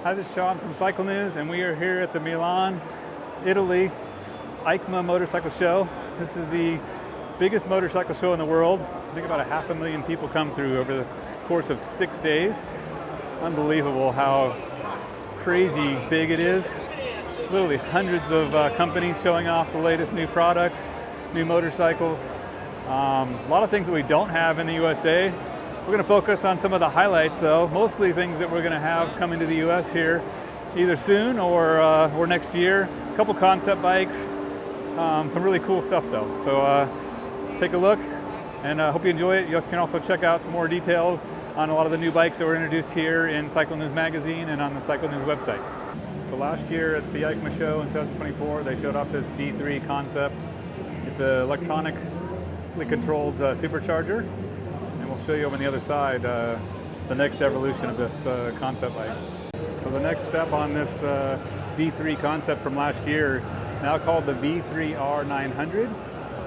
Hi, this is Sean from Cycle News, and we are here at the Milan, Italy, Eicma motorcycle show. This is the biggest motorcycle show in the world. I think about 500,000 people come through over the course of 6 days. Unbelievable how crazy big it is. Literally hundreds of companies showing off the latest new products, new motorcycles. A lot of things that we don't have in the USA. We're going to focus on some of the highlights though, mostly things that we're going to have coming to the US here either soon or next year. A couple concept bikes, some really cool stuff though. So take a look and hope you enjoy it. You can also check out some more details on a lot of the new bikes that were introduced here in Cycle News magazine and on the Cycle News website. So last year at the Eicma show in 2024, they showed off this V3 concept. It's an electronically controlled supercharger. We'll show you over on the other side the next evolution of this concept bike. So the next step on this V3 concept from last year, now called the V3R 900.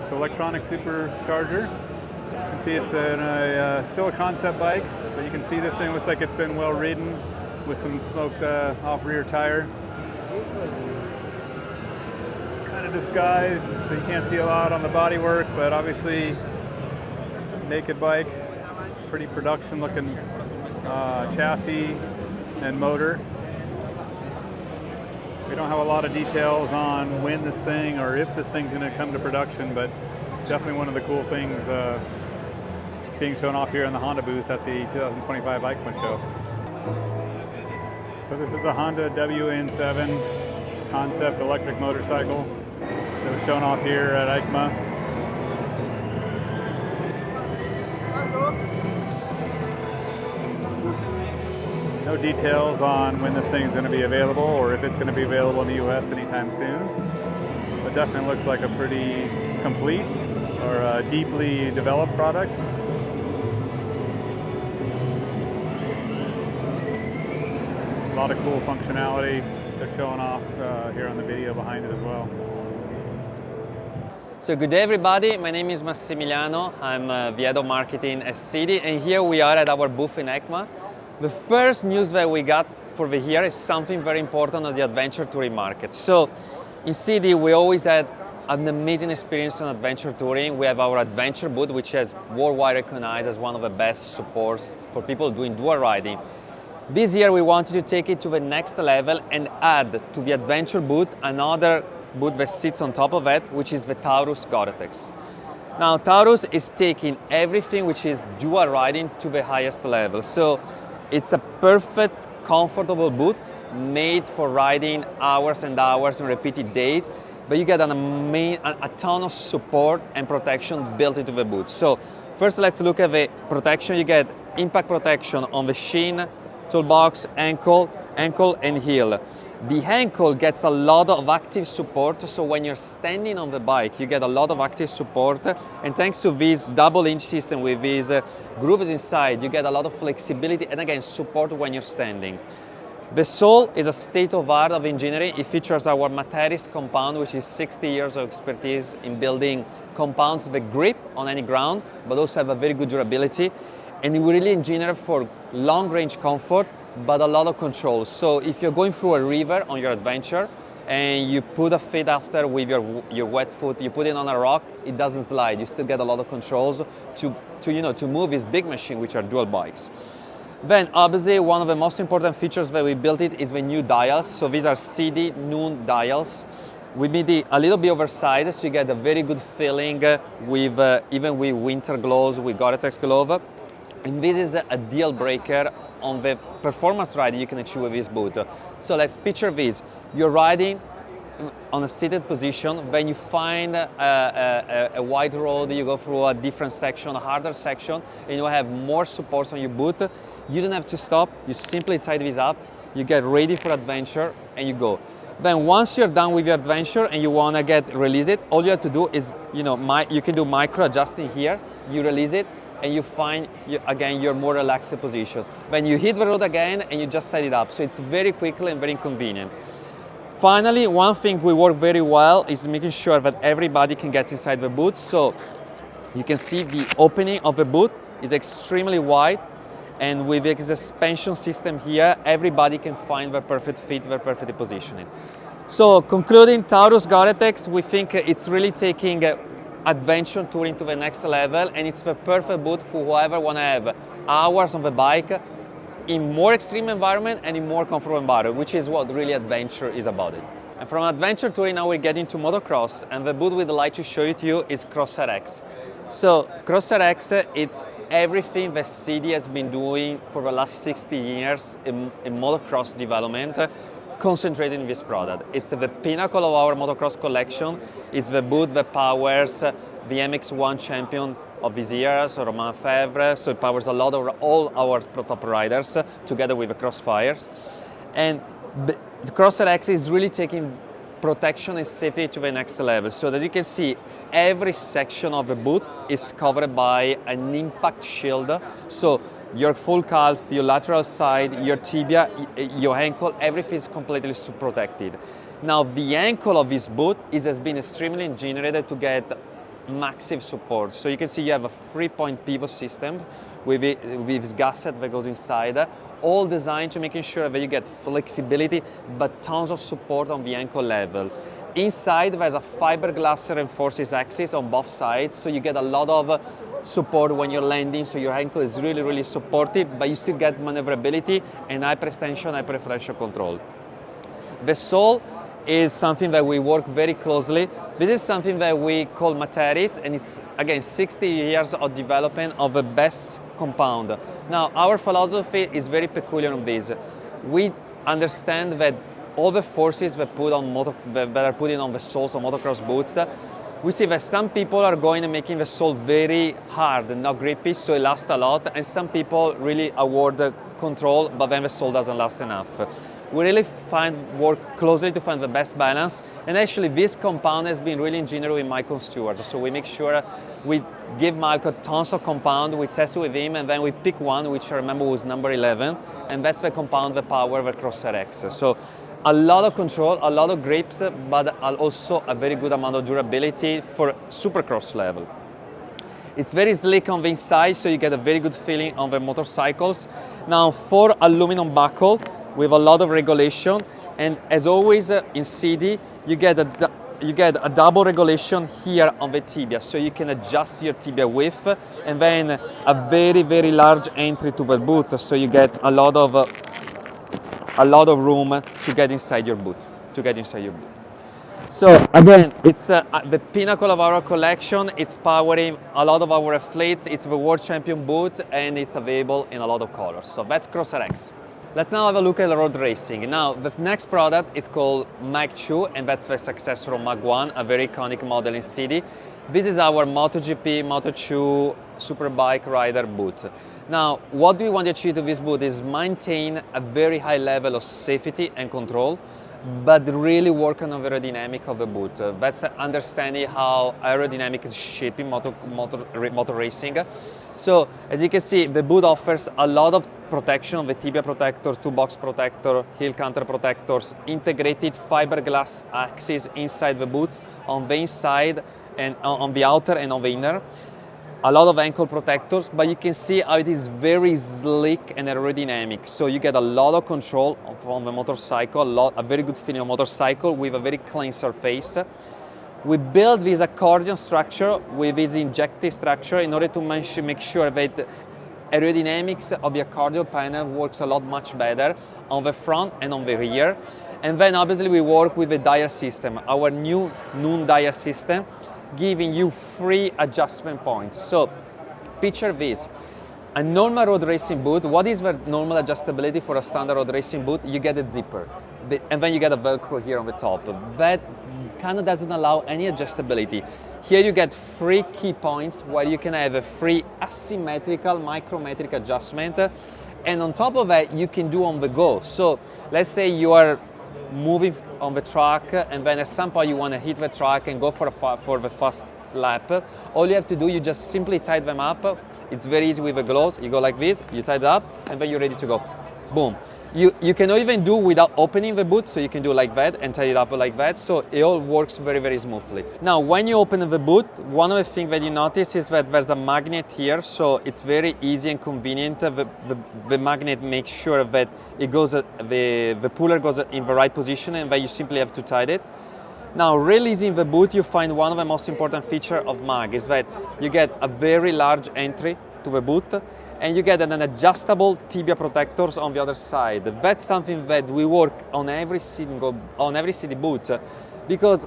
It's an electronic supercharger. You can see it's still a concept bike, but you can see this thing looks like it's been well ridden with some smoked off rear tire. Kind of disguised, so you can't see a lot on the bodywork, but obviously naked bike. Pretty production looking chassis and motor. We don't have a lot of details on when this thing or if this thing's going to come to production, but definitely one of the cool things being shown off here in the Honda booth at the 2025 Eicma show. So this is the Honda WN7 concept electric motorcycle that was shown off here at Eicma. No details on when this thing is going to be available or if it's going to be available in the US anytime soon. But definitely looks like a pretty complete or a deeply developed product. A lot of cool functionality they're showing off here on the video behind it as well. So good day everybody, my name is Massimiliano, I'm the head of marketing at Sidi, and here we are at our booth in Eicma. The first news that we got for the year is something very important on the adventure touring market. So in Sidi we always had an amazing experience on adventure touring. We have our adventure booth, which is worldwide recognized as one of the best supports for people doing dual riding. This year we wanted to take it to the next level and add to the adventure booth another booth that sits on top of it, which is the Taurus Gore-Tex. Now Taurus is taking everything which is dual riding to the highest level. So it's a perfect, comfortable boot made for riding hours and hours and repeated days, but you get a ton of support and protection built into the boot. So first let's look at the protection. You get impact protection on the shin, toolbox, ankle and heel. The ankle gets a lot of active support, so when you're standing on the bike, you get a lot of active support, and thanks to this double-inch system with these grooves inside, you get a lot of flexibility and again, support when you're standing. The sole is a state-of-the-art of engineering. It features our Materis compound, which is 60 years of expertise in building compounds that grip on any ground, but also have a very good durability. And we really engineer for long-range comfort, but a lot of control. So if you're going through a river on your adventure and you put a feet after with your wet foot, you put it on a rock, it doesn't slide. You still get a lot of controls to move this big machine, which are dual bikes. Then obviously one of the most important features that we built it is the new dials. So these are Sidi Noon dials. We made it a little bit oversized, so you get a very good feeling with even with winter gloves, with Gore-Tex glove. And this is a deal breaker on the performance ride you can achieve with this boot. So let's picture this. You're riding on a seated position, then you find a wide road, you go through a different section, a harder section, and you have more supports on your boot. You don't have to stop, you simply tie this up, you get ready for adventure, and you go. Then once you're done with your adventure and you want to release it, all you have to do is, you can do micro adjusting here, you release it, and you find, again, your more relaxed position. When you hit the road again and you just tie it up. So it's very quickly and very convenient. Finally, one thing we work very well is making sure that everybody can get inside the boot. So you can see the opening of the boot is extremely wide, And with the suspension system here, everybody can find their perfect fit, their perfect positioning. So concluding, Taurus Gore-Tex, we think it's really taking adventure touring to the next level, and it's the perfect boot for whoever want to have hours on the bike in more extreme environment and in more comfortable environment, which is what really adventure is about it. And from adventure touring, now we're getting to motocross, and the boot we'd like to show it to you is Crosser X. So Crosser X, it's everything that Sidi has been doing for the last 60 years in motocross development, concentrated in this product. It's the pinnacle of our motocross collection. It's the boot that powers the MX1 champion of this year, so Romain Febvre, so it powers a lot of all our top riders together with the Crossfires. And the Crosser X is really taking protection and safety to the next level. So as you can see, every section of the boot is covered by an impact shield. So your full calf, your lateral side, your tibia, your ankle, everything is completely protected. Now the ankle of this boot has been extremely engineered to get massive support. So you can see you have a 3-point pivot system with this gusset that goes inside, all designed to making sure that you get flexibility but tons of support on the ankle level. Inside there's a fiberglass reinforces axis on both sides, so you get a lot of support when you're landing, so your ankle is really supportive, but you still get maneuverability and high press tension, high pressure control. The sole is something that we work very closely. This is something that we call Materis, and it's again 60 years of development of the best compound. Now our philosophy is very peculiar on this. We understand that all the forces that are put in on the soles of motocross boots, we see that some people are going and making the sole very hard and not grippy, so it lasts a lot, and some people really award the control, but then the sole doesn't last enough. We really work closely to find the best balance, and actually this compound has been really engineered with Michael Stewart. So we make sure we give Michael tons of compound, we test it with him, and then we pick one, which I remember was number 11, and that's the compound that powers the Crosser X. So a lot of control, a lot of grips, but also a very good amount of durability for supercross level. It's very slick on the inside, so you get a very good feeling on the motorcycles. Now for aluminum buckle with a lot of regulation, and as always in Sidi, you get a double regulation here on the tibia, so you can adjust your tibia width, and then a very large entry to the boot, so you get a lot of room to get inside your boot. So again, it's the pinnacle of our collection. It's powering a lot of our athletes. It's the world champion boot, and it's available in a lot of colors. So that's Crosser X. Let's now have a look at road racing. Now, the next product is called Mag 2, and that's the successor of Mag 1, a very iconic model in Sidi. This is our MotoGP, Moto2 Superbike rider boot. Now, what we want to achieve with this boot is maintain a very high level of safety and control, but really work on the aerodynamic of the boot. That's understanding how aerodynamic is shaping motor racing. So, as you can see, the boot offers a lot of protection, the tibia protector, two box protector, heel counter protectors, integrated fiberglass axis inside the boots, on the inside and on the outer and on the inner. A lot of ankle protectors, but you can see how it is very slick and aerodynamic. So you get a lot of control on the motorcycle, a very good feeling on motorcycle with a very clean surface. We build this accordion structure with this injected structure in order to make sure that aerodynamics of the accordion panel works a lot much better on the front and on the rear. And then obviously we work with the dial system, our new Noon dial system, giving you 3 adjustment points. So picture this, a normal road racing boot. What is the normal adjustability for a standard road racing boot? You get a zipper, and then you get a Velcro here on the top. That kind of doesn't allow any adjustability. Here you get 3 key points where you can have a 3 asymmetrical micrometric adjustment, and on top of that you can do on the go. So let's say you are moving on the track, and then at some point you want to hit the track and go for the fast lap. All you have to do, you just simply tie them up. It's very easy with the gloves. You go like this, you tie it up, and then you're ready to go. Boom. You cannot even do without opening the boot, so you can do like that and tie it up like that, so it all works very, very smoothly. Now, when you open the boot, one of the things that you notice is that there's a magnet here, so it's very easy and convenient. The magnet makes sure that it goes, the puller goes in the right position, and that you simply have to tighten it. Now, releasing the boot, you find one of the most important features of MAG is that you get a very large entry to the boot, and you get an adjustable tibia protectors on the other side. That's something that we work on every Sidi boot, because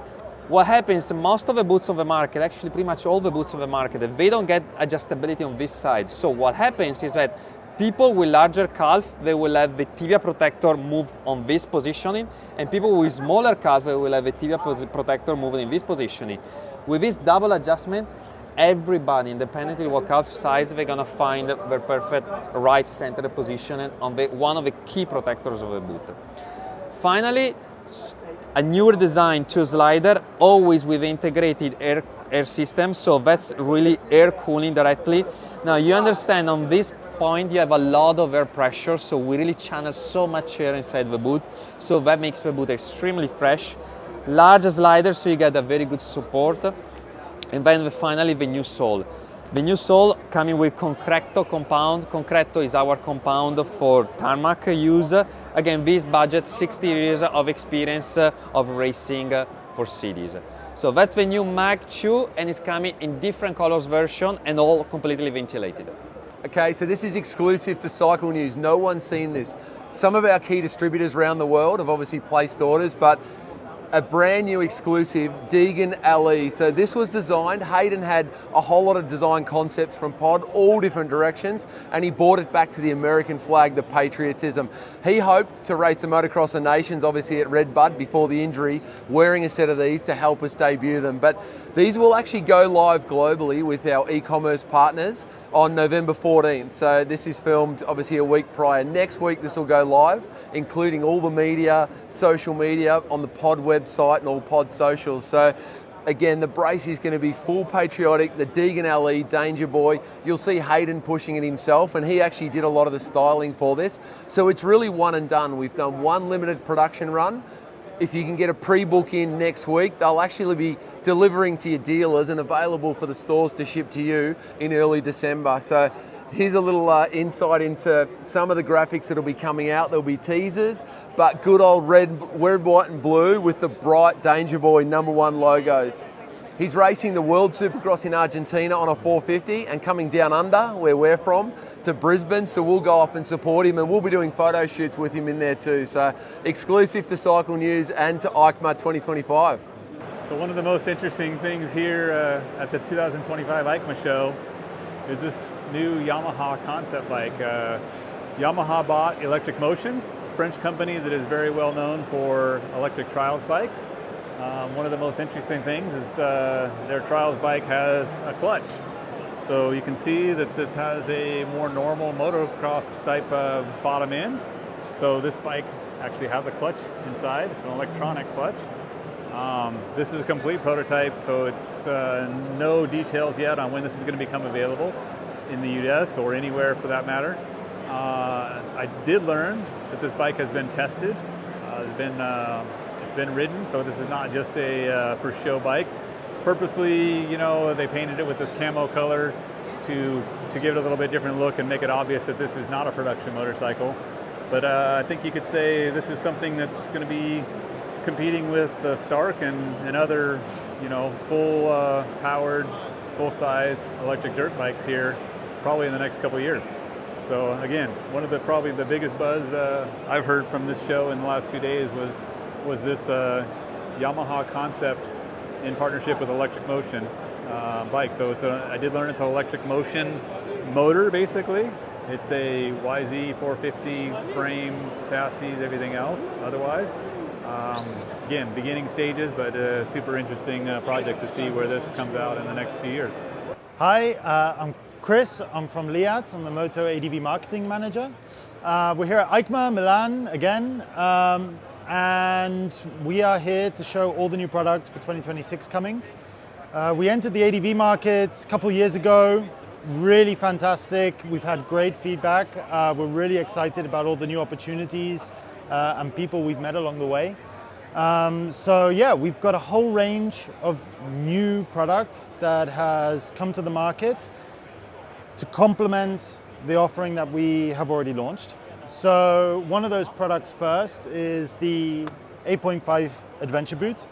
what happens, most of the boots on the market, actually pretty much all the boots on the market, they don't get adjustability on this side. So what happens is that people with larger calf, they will have the tibia protector move on this positioning, and people with smaller calf, they will have the tibia protector moving in this positioning. With this double adjustment, everybody, independently of what calf size, they're gonna find the perfect right center position on one of the key protectors of the boot. Finally, a newer design to slider, always with integrated air system, so that's really air cooling directly. Now you understand on this point you have a lot of air pressure, so we really channel so much air inside the boot, so that makes the boot extremely fresh. Large slider, so you get a very good support. And then finally the new sole. The new sole coming with Concreto compound. Concreto is our compound for tarmac use. Again, this budget 60 years of experience of racing for cities. So that's the new MAG 2, and it's coming in different colors version and all completely ventilated. Okay, so this is exclusive to Cycle News. No one's seen this. Some of our key distributors around the world have obviously placed orders, but a brand new exclusive, Deegan LE. So this was designed, Hayden had a whole lot of design concepts from Pod, all different directions, and he brought it back to the American flag, the patriotism. He hoped to race the Motocross of Nations, obviously at Red Bud before the injury, wearing a set of these to help us debut them. But these will actually go live globally with our e-commerce partners on November 14th. So this is filmed obviously a week prior. Next week this will go live, including all the media, social media, on the Pod website and all Pod socials. So again, the brace is going to be full patriotic, the Deegan LE, Danger Boy. You'll see Hayden pushing it himself, and he actually did a lot of the styling for this. So it's really one and done. We've done one limited production run. If you can get a pre-book in next week, they'll actually be delivering to your dealers and available for the stores to ship to you in early December. So here's a little insight into some of the graphics that'll be coming out. There'll be teasers, but good old red, white and blue with the bright Danger Boy #1 logos. He's racing the World Supercross in Argentina on a 450 and coming down under, where we're from, to Brisbane. So we'll go up and support him, and we'll be doing photo shoots with him in there too. So exclusive to Cycle News and to Eicma 2025. So one of the most interesting things here at the 2025 Eicma show is this new Yamaha concept bike. Yamaha bought Electric Motion, a French company that is very well known for electric trials bikes. One of the most interesting things is their trials bike has a clutch. So you can see that this has a more normal motocross type of bottom end. So this bike actually has a clutch inside. It's an electronic clutch. This is a complete prototype, so it's no details yet on when this is going to become available in the US or anywhere for that matter. I did learn that this bike has been tested. It's been ridden, so this is not just a for show bike. Purposely, you know, they painted it with this camo colors to give it a little bit different look and make it obvious that this is not a production motorcycle. But I think you could say this is something that's going to be competing with the Stark and other, you know, full powered, full-size electric dirt bikes here, probably in the next couple of years. So again, one of the probably the biggest buzz I've heard from this show in the last 2 days was this Yamaha concept in partnership with Electric Motion bike. So I did learn it's an Electric Motion motor basically. It's a YZ450 frame, chassis, everything else otherwise. Again, beginning stages, but a super interesting project to see where this comes out in the next few years. Hi, I'm Chris. I'm from Leatt. I'm the Moto ADV Marketing Manager. We're here at Eicma, Milan again, and we are here to show all the new products for 2026 coming. We entered the ADV market a couple of years ago. really fantastic. We've had great feedback. We're really excited about all the new opportunities and people we've met along the way. So yeah, we've got a whole range of new products that has come to the market to complement the offering that we have already launched. So one of those products first is the 8.5 Adventure Boot.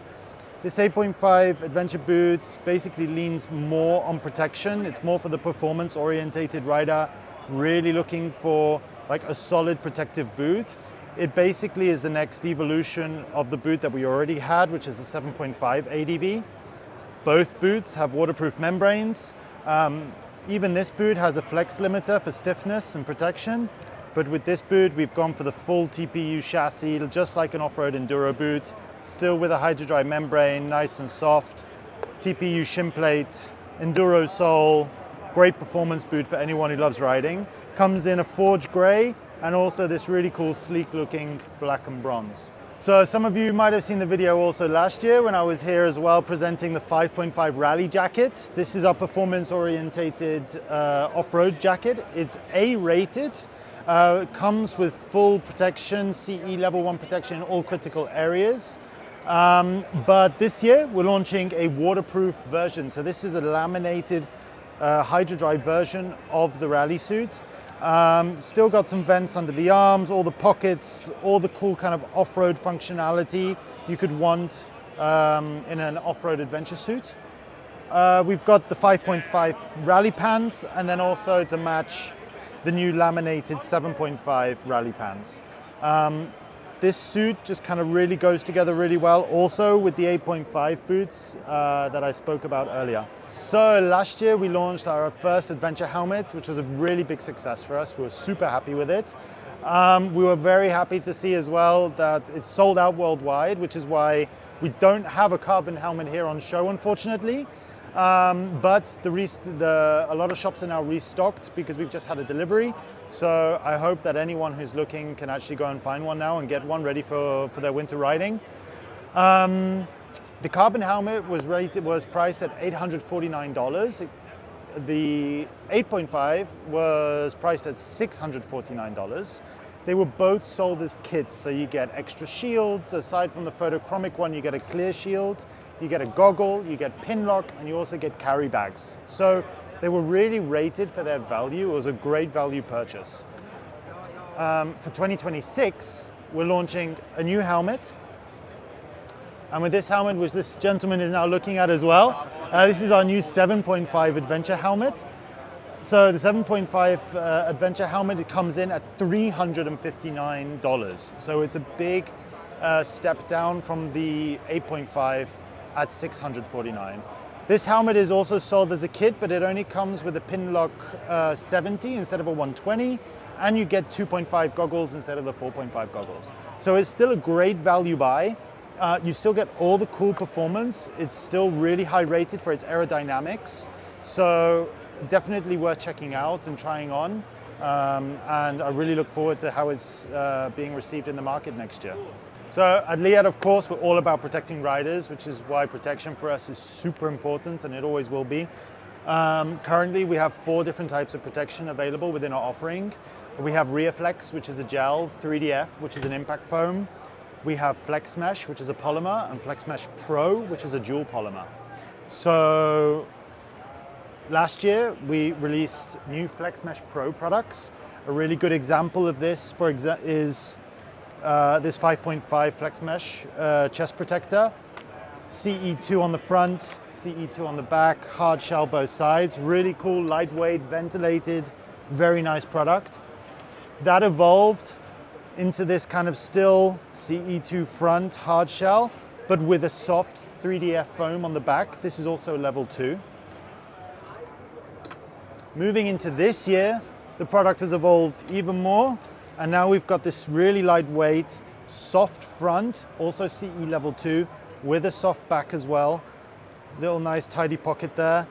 This 8.5 Adventure Boot basically leans more on protection. It's more for the performance-orientated rider, really looking for like a solid protective boot. It basically is the next evolution of the boot that we already had, which is a 7.5 ADV. Both boots have waterproof membranes. Even this boot has a flex limiter for stiffness and protection. But with this boot, we've gone for the full TPU chassis, just like an off-road enduro boot, still with a hydro-dry membrane, nice and soft, TPU shim plate, enduro sole, great performance boot for anyone who loves riding. Comes in a forge gray and also this really cool sleek looking black and bronze. So some of you might have seen the video also last year when I was here as well presenting the 5.5 Rally jacket. This is our performance orientated off-road jacket. It's A-rated. Comes with full protection, CE level 1 protection in all critical areas. But this year we're launching a waterproof version. So this is a laminated hydro-dry version of the rally suit. Still got some vents under the arms, all the pockets, all the cool kind of off-road functionality you could want in an off-road adventure suit. We've got the 5.5 rally pants, and then also to match the new laminated 7.5 rally pants. This suit just kind of really goes together really well, also with the 8.5 boots that I spoke about earlier. So last year we launched our first adventure helmet, which was a really big success for us. We were super happy with it. We were very happy to see as well that it's sold out worldwide, which is why we don't have a carbon helmet here on show, unfortunately. But a lot of shops are now restocked because we've just had a delivery. So I hope that anyone who's looking can actually go and find one now and get one ready for their winter riding. The carbon helmet was priced at $849. The 8.5 was priced at $649. They were both sold as kits, so you get extra shields. Aside from the photochromic one, you get a clear shield. You get a goggle, you get pin lock, and you also get carry bags. So they were really rated for their value. It was a great value purchase. For 2026, we're launching a new helmet. And with this helmet, which this gentleman is now looking at as well, this is our new 7.5 Adventure helmet. So the 7.5 Adventure helmet, it comes in at $359. So it's a big step down from the 8.5 at $649. This helmet is also sold as a kit, but it only comes with a pin lock 70 instead of a 120, and you get 2.5 goggles instead of the 4.5 goggles. So it's still a great value buy. You still get all the cool performance. It's still really high rated for its aerodynamics. So definitely worth checking out and trying on. And I really look forward to how it's being received in the market next year. So at Leatt, of course, we're all about protecting riders, which is why protection for us is super important, and it always will be. Currently, we have 4 different types of protection available within our offering. We have RearFlex, which is a gel, 3DF, which is an impact foam. We have Flex Mesh, which is a polymer, and Flex Mesh Pro, which is a dual polymer. So last year, we released new Flex Mesh Pro products. A really good example of this, is this 5.5 Flex Mesh chest protector. CE2 on the front, CE2 on the back, hard shell both sides. Really cool, lightweight, ventilated, very nice product. That evolved into this kind of still CE2 front hard shell, but with a soft 3DF foam on the back. This is also level 2. Moving into this year, the product has evolved even more, and now we've got this really lightweight, soft front, also CE level 2, with a soft back as well. Little nice tidy pocket there.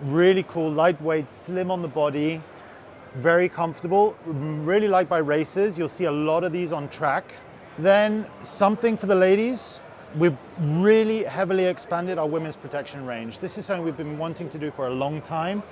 Really cool, lightweight, slim on the body, very comfortable, really liked by racers. You'll see a lot of these on track. Then something for the ladies. We've really heavily expanded our women's protection range. This is something we've been wanting to do for a long time.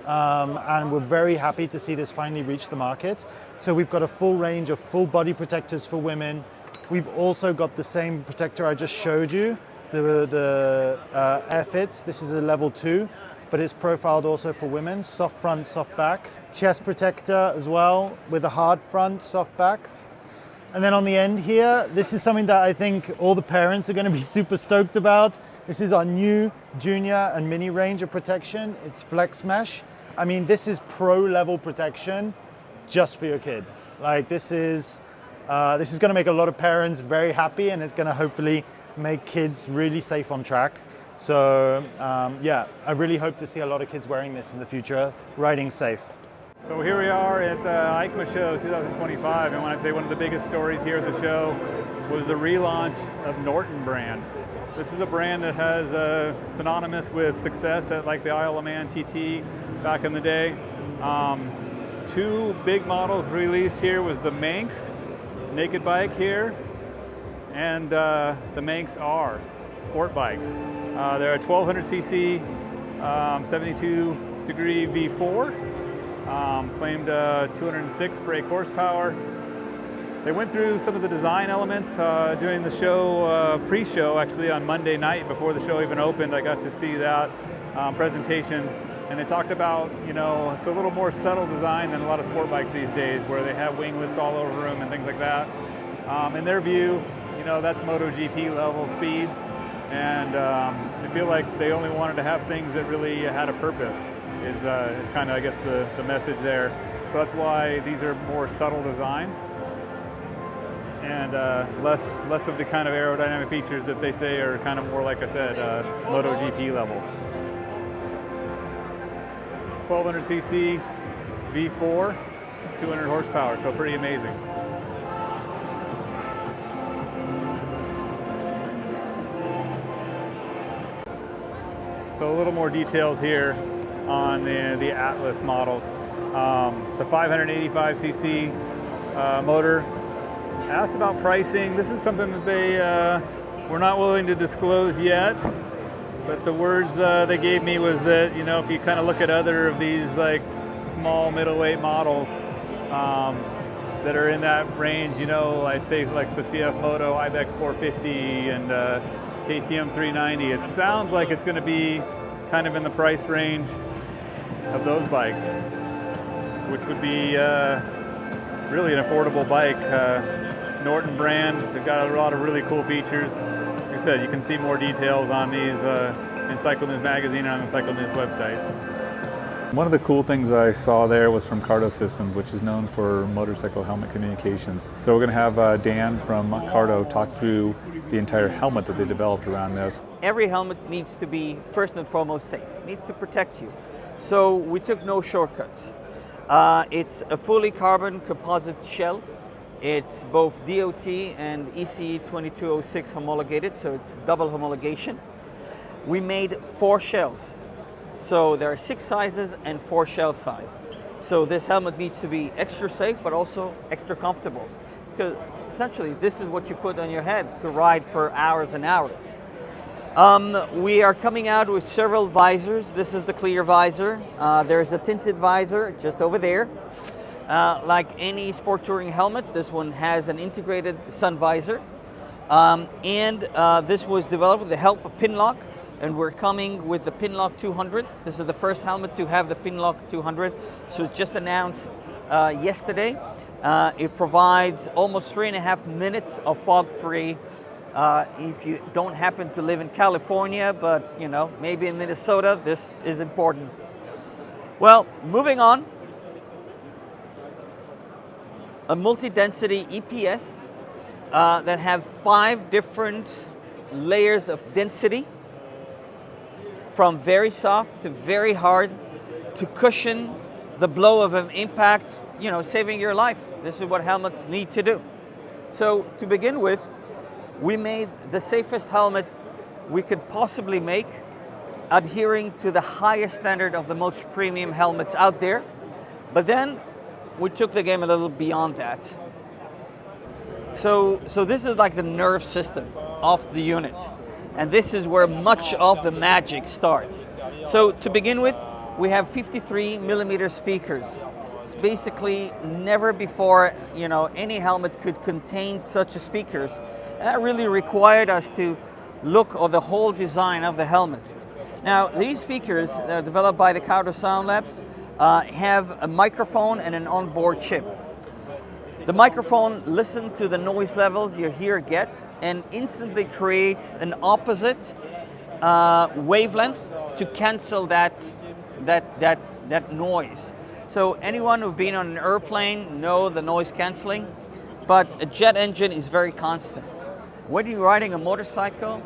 and we're very happy to see this finally reach the market. So we've got a full range of full body protectors for women. We've also got the same protector I just showed you, the AirFit. This is a level 2, but it's profiled also for women. Soft front, soft back. Chest protector as well, with a hard front, soft back. And then on the end here, this is something that I think all the parents are going to be super stoked about. This is our new junior and mini range of protection. It's Flex Mesh. I mean, this is pro level protection just for your kid. Like this is going to make a lot of parents very happy, and it's going to hopefully make kids really safe on track. So yeah, I really hope to see a lot of kids wearing this in the future, riding safe. So here we are at the Eicma show 2025, and when I say one of the biggest stories here at the show was the relaunch of Norton brand. This is a brand that has synonymous with success at like the Isle of Man TT back in the day. 2 big models released here was the Manx naked bike here, and the Manx R sport bike. They're a 1200cc 72 degree V4, claimed 206 brake horsepower. They went through some of the design elements during the show, pre-show actually on Monday night before the show even opened. I got to see that presentation, and they talked about, you know, it's a little more subtle design than a lot of sport bikes these days, where they have winglets all over them and things like that. In their view, you know, that's MotoGP level speeds, and I feel like they only wanted to have things that really had a purpose. Is kind of, I guess, the message there. So that's why these are more subtle design, and less of the kind of aerodynamic features that they say are kind of more, like I said, MotoGP level. 1200cc V4, 200 horsepower, so pretty amazing. So a little more details here on the Atlas models. It's a 585cc motor. Asked about pricing. This is something that they were not willing to disclose yet, but the words they gave me was that, you know, if you kind of look at other of these like small middleweight models that are in that range, you know, I'd say like the CF Moto Ibex 450 and KTM 390, it sounds like it's going to be kind of in the price range of those bikes, which would be really an affordable bike. Norton brand, they've got a lot of really cool features. Like I said, you can see more details on these in Cycle News Magazine and on the Cycle News website. One of the cool things I saw there was from Cardo Systems, which is known for motorcycle helmet communications. So we're going to have Dan from Cardo talk through the entire helmet that they developed around this. Every helmet needs to be first and foremost safe. It needs to protect you. So we took no shortcuts. It's a fully carbon composite shell. It's both DOT and ECE 2206 homologated, so it's double homologation. We made 4 shells. So there are 6 sizes and 4 shell size. So this helmet needs to be extra safe, but also extra comfortable. Because essentially this is what you put on your head to ride for hours and hours. We are coming out with several visors. This is the clear visor. There's a tinted visor just over there. Like any sport touring helmet, this one has an integrated sun visor. This was developed with the help of Pinlock, and we're coming with the Pinlock 200. This is the first helmet to have the Pinlock 200. So it's just announced yesterday. It provides almost 3.5 minutes of fog-free. If you don't happen to live in California, but you know, maybe in Minnesota, this is important. Well, moving on. A multi-density EPS that have 5 different layers of density, from very soft to very hard, to cushion the blow of an impact, you know, saving your life. This is what helmets need to do. So to begin with, we made the safest helmet we could possibly make, adhering to the highest standard of the most premium helmets out there. But then we took the game a little beyond that. So this is like the nerve system of the unit. And this is where much of the magic starts. So to begin with, we have 53 millimeter speakers. It's basically never before, any helmet could contain such speakers. And that really required us to look at the whole design of the helmet. Now, these speakers that are developed by the Cardo Sound Labs have a microphone and an onboard chip. The microphone listens to the noise levels your ear gets and instantly creates an opposite wavelength to cancel that noise. So anyone who's been on an airplane know the noise canceling, but a jet engine is very constant. When you're riding a motorcycle,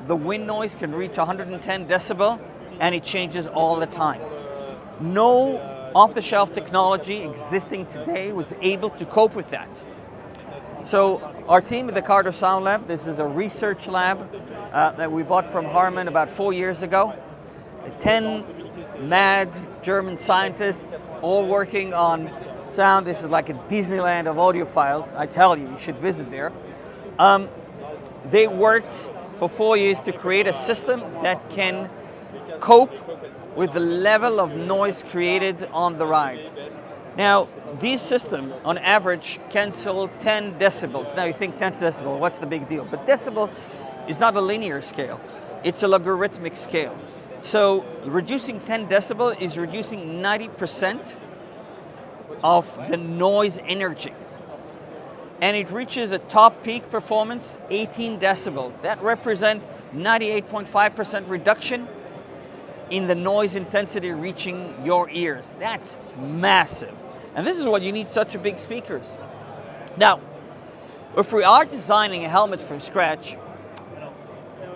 the wind noise can reach 110 decibel and it changes all the time. No off-the-shelf technology existing today was able to cope with that. So our team at the Cardo Sound Lab, this is a research lab that we bought from Harman about 4 years ago. 10 mad German scientists all working on sound. This is like a Disneyland of audiophiles. I tell you, you should visit there. They worked for 4 years to create a system that can cope with the level of noise created on the ride. Now, these systems, on average, cancel 10 decibels. Now, you think 10 decibels, what's the big deal? But decibel is not a linear scale. It's a logarithmic scale. So, reducing 10 decibel is reducing 90% of the noise energy. And it reaches a top peak performance, 18 decibels. That represents 98.5% reduction in the noise intensity reaching your ears. That's massive. And this is what you need such a big speakers. Now, if we are designing a helmet from scratch,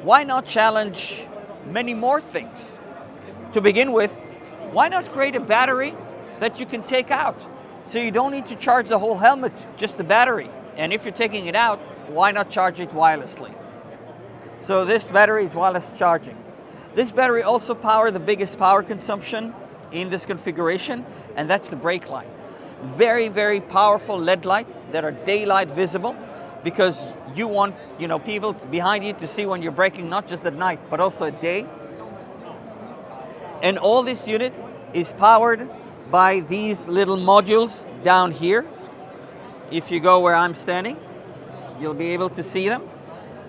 why not challenge many more things? To begin with, why not create a battery that you can take out? So you don't need to charge the whole helmet, just the battery. And if you're taking it out, why not charge it wirelessly? So this battery is wireless charging. This battery also powers the biggest power consumption in this configuration, and that's the brake light. Very, very powerful LED light that are daylight visible, because you want people behind you to see when you're braking, not just at night, but also at day. And all this unit is powered by these little modules down here. If you go where I'm standing, you'll be able to see them.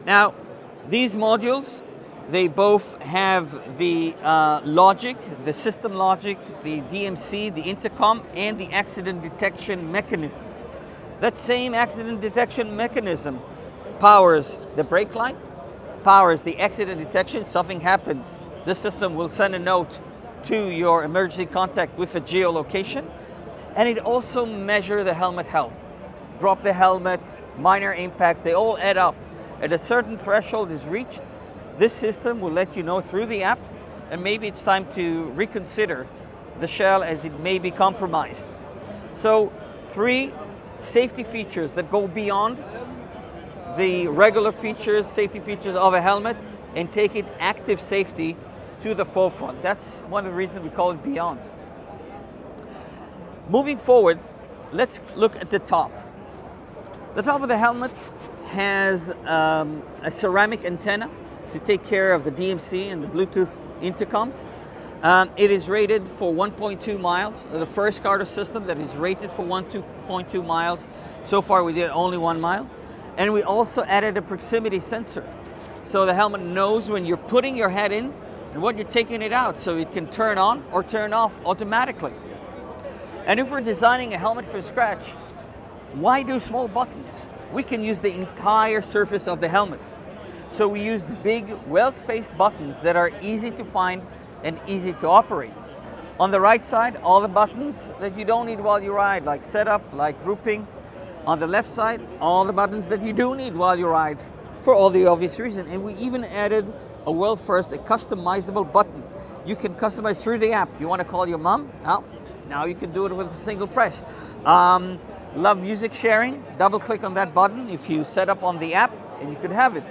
Now, these modules, they both have the logic, the system logic, the DMC, the intercom, and the accident detection mechanism. That same accident detection mechanism powers the brake light, powers the accident detection. Something happens, the system will send a note to your emergency contact with a geolocation, and it also measures the helmet health. Drop the helmet, minor impact, they all add up. At a certain threshold is reached, this system will let you know through the app, and maybe it's time to reconsider the shell as it may be compromised. So 3 safety features that go beyond the regular features, safety features of a helmet, and take it active safety to the forefront. That's one of the reasons we call it Beyond. Moving forward, let's look at the top. The top of the helmet has a ceramic antenna to take care of the DMC and the Bluetooth intercoms. It is rated for 1.2 miles. The first Cardo system that is rated for 1.2 miles. So far we did only 1 mile. And we also added a proximity sensor. So the helmet knows when you're putting your head in and when you're taking it out, so it can turn on or turn off automatically. And if we're designing a helmet from scratch, why do small buttons? We can use the entire surface of the helmet. So we used big, well-spaced buttons that are easy to find and easy to operate. On the right side, all the buttons that you don't need while you ride, like setup, like grouping. On the left side, all the buttons that you do need while you ride, for all the obvious reasons. And we even added a world first, a customizable button. You can customize through the app. You want to call your mom? Now you can do it with a single press. Love music sharing? Double click on that button if you set up on the app, and you can have it.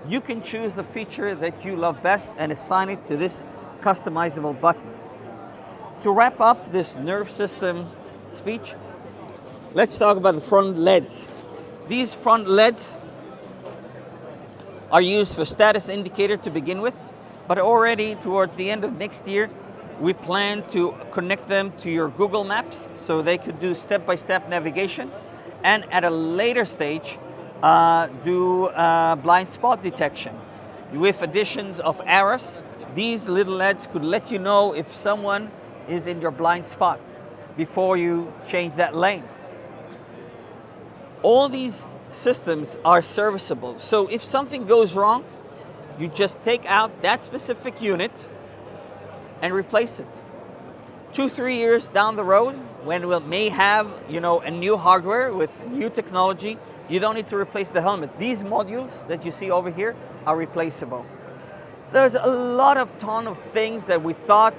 You can choose the feature that you love best and assign it to this customizable buttons. To wrap up this nerve system speech, let's talk about the front LEDs. These front LEDs are used for status indicator to begin with, but already towards the end of next year, We plan to connect them to your Google Maps so they could do step-by-step navigation, and at a later stage, do blind spot detection. With additions of arrows, these little LEDs could let you know if someone is in your blind spot before you change that lane. All these systems are serviceable. So if something goes wrong, you just take out that specific unit and replace it. 2-3 years down the road, when we may have a new hardware with new technology, you don't need to replace the helmet. These modules that you see over here are replaceable. There's a lot of ton of things that we thought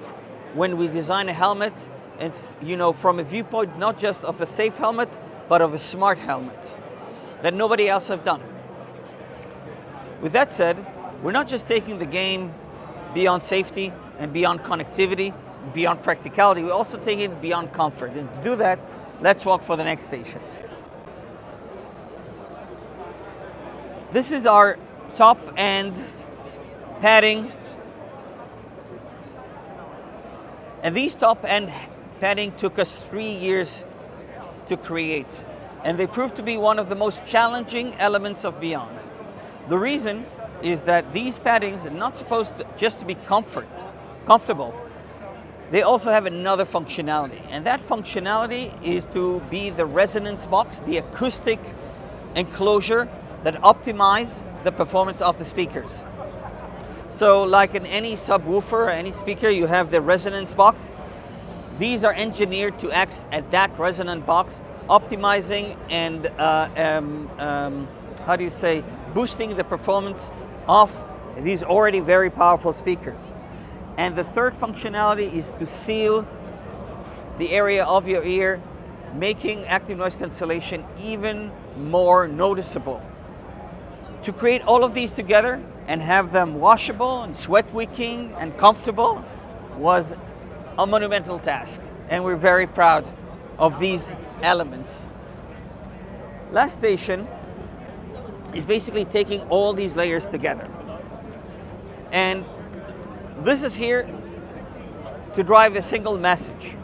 when we design a helmet. It's from a viewpoint not just of a safe helmet, but of a smart helmet that nobody else have done. With that said, we're not just taking the game beyond safety and beyond connectivity, beyond practicality, we're also taking it beyond comfort. And to do that, let's walk for the next station. This is our top end padding. And these top end padding took us 3 years to create. And they proved to be one of the most challenging elements of Beyond. The reason is that these paddings are not supposed to just to be comfortable. They also have another functionality. And that functionality is to be the resonance box, the acoustic enclosure that optimize the performance of the speakers. So like in any subwoofer or any speaker, you have the resonance box. These are engineered to act at that resonant box, optimizing and boosting the performance of these already very powerful speakers. And the third functionality is to seal the area of your ear, making active noise cancellation even more noticeable. To create all of these together and have them washable and sweat wicking and comfortable was a monumental task, and we're very proud of these elements. Last station is basically taking all these layers together. And this is here to drive a single message.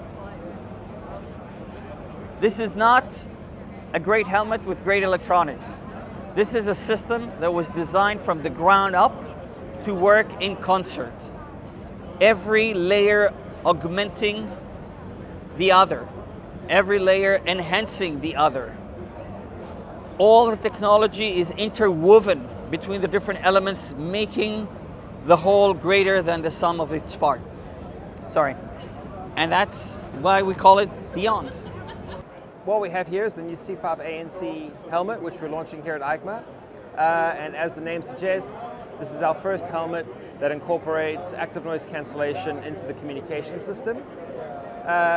This is not a great helmet with great electronics. This is a system that was designed from the ground up to work in concert. Every layer augmenting the other, every layer enhancing the other. All the technology is interwoven between the different elements, making the whole greater than the sum of its parts. And that's why we call it Beyond. What we have here is the new C5 ANC helmet, which we're launching here at Eicma. And as the name suggests, this is our first helmet that incorporates active noise cancellation into the communication system.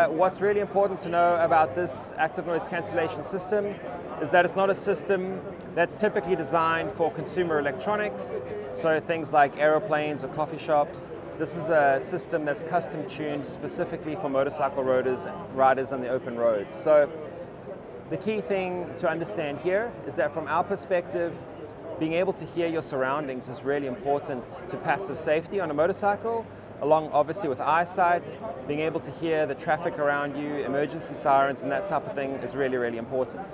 What's really important to know about this active noise cancellation system is that it's not a system that's typically designed for consumer electronics, so things like aeroplanes or coffee shops. This is a system that's custom tuned specifically for motorcycle riders on the open road. So the key thing to understand here is that from our perspective, being able to hear your surroundings is really important to passive safety on a motorcycle, along obviously with eyesight. Being able to hear the traffic around you, emergency sirens and that type of thing is really, really important.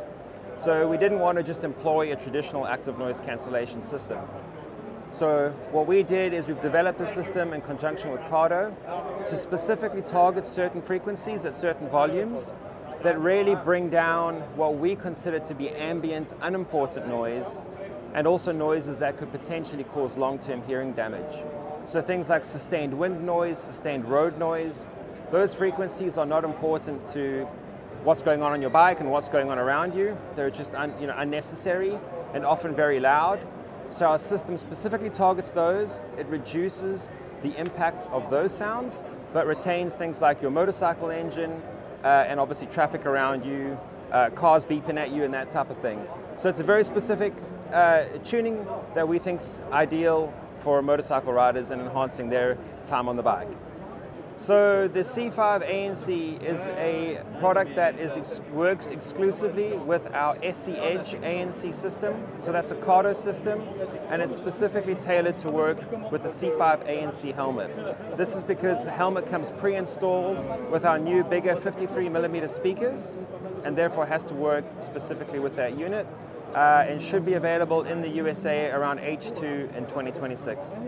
So we didn't want to just employ a traditional active noise cancellation system. So what we did is we've developed a system in conjunction with Cardo to specifically target certain frequencies at certain volumes that really bring down what we consider to be ambient, unimportant noise, and also noises that could potentially cause long-term hearing damage. So things like sustained wind noise, sustained road noise, those frequencies are not important to what's going on your bike and what's going on around you. They're just unnecessary and often very loud. So our system specifically targets those. It reduces the impact of those sounds, but retains things like your motorcycle engine and obviously traffic around you, cars beeping at you and that type of thing. So it's a very specific tuning that we think is ideal for motorcycle riders and enhancing their time on the bike. So the C5 ANC is a product that works exclusively with our SC Edge ANC system. So that's a Cardo system, and it's specifically tailored to work with the C5 ANC helmet. This is because the helmet comes pre-installed with our new bigger 53mm speakers, and therefore has to work specifically with that unit, and should be available in the USA around H2 in 2026.